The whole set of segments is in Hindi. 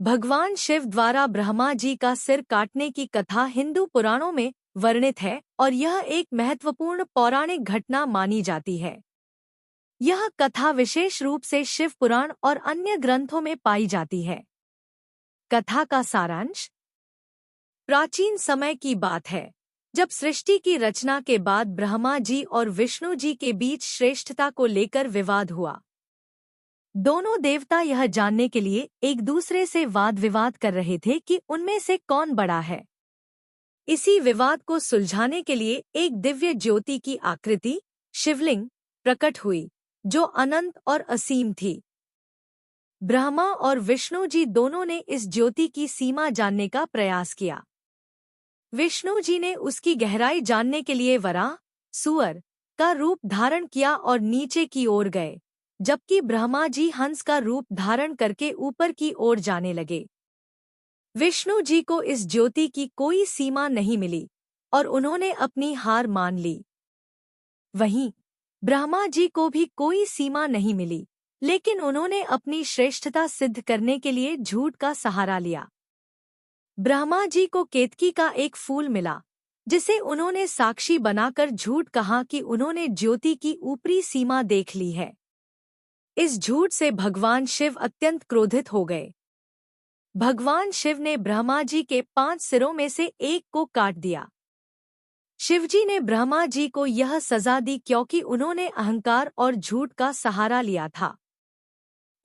भगवान शिव द्वारा ब्रह्मा जी का सिर काटने की कथा हिंदू पुराणों में वर्णित है और यह एक महत्वपूर्ण पौराणिक घटना मानी जाती है। यह कथा विशेष रूप से शिव पुराण और अन्य ग्रंथों में पाई जाती है। कथा का सारांश। प्राचीन समय की बात है, जब सृष्टि की रचना के बाद ब्रह्मा जी और विष्णु जी के बीच श्रेष्ठता को लेकर विवाद हुआ। दोनों देवता यह जानने के लिए एक दूसरे से वाद विवाद कर रहे थे कि उनमें से कौन बड़ा है। इसी विवाद को सुलझाने के लिए एक दिव्य ज्योति की आकृति शिवलिंग प्रकट हुई, जो अनंत और असीम थी। ब्रह्मा और विष्णु जी दोनों ने इस ज्योति की सीमा जानने का प्रयास किया। विष्णु जी ने उसकी गहराई जानने के लिए वराह सुअर का रूप धारण किया और नीचे की ओर गए, जबकि ब्रह्मा जी हंस का रूप धारण करके ऊपर की ओर जाने लगे। विष्णु जी को इस ज्योति की कोई सीमा नहीं मिली और उन्होंने अपनी हार मान ली। वहीं ब्रह्मा जी को भी कोई सीमा नहीं मिली, लेकिन उन्होंने अपनी श्रेष्ठता सिद्ध करने के लिए झूठ का सहारा लिया। ब्रह्मा जी को केतकी का एक फूल मिला, जिसे उन्होंने साक्षी बनाकर झूठ कहा कि उन्होंने ज्योति की ऊपरी सीमा देख ली है। इस झूठ से भगवान शिव अत्यंत क्रोधित हो गए। भगवान शिव ने ब्रह्मा जी के 5 सिरों में से एक को काट दिया। शिवजी ने ब्रह्मा जी को यह सजा दी क्योंकि उन्होंने अहंकार और झूठ का सहारा लिया था।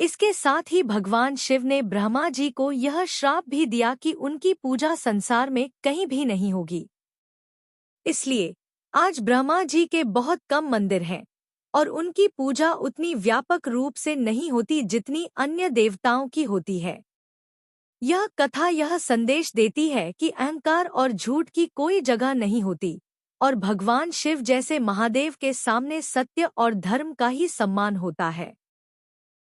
इसके साथ ही भगवान शिव ने ब्रह्मा जी को यह श्राप भी दिया कि उनकी पूजा संसार में कहीं भी नहीं होगी। इसलिए आज ब्रह्मा जी के बहुत कम मंदिर हैं और उनकी पूजा उतनी व्यापक रूप से नहीं होती जितनी अन्य देवताओं की होती है। यह कथा यह संदेश देती है कि अहंकार और झूठ की कोई जगह नहीं होती और भगवान शिव जैसे महादेव के सामने सत्य और धर्म का ही सम्मान होता है।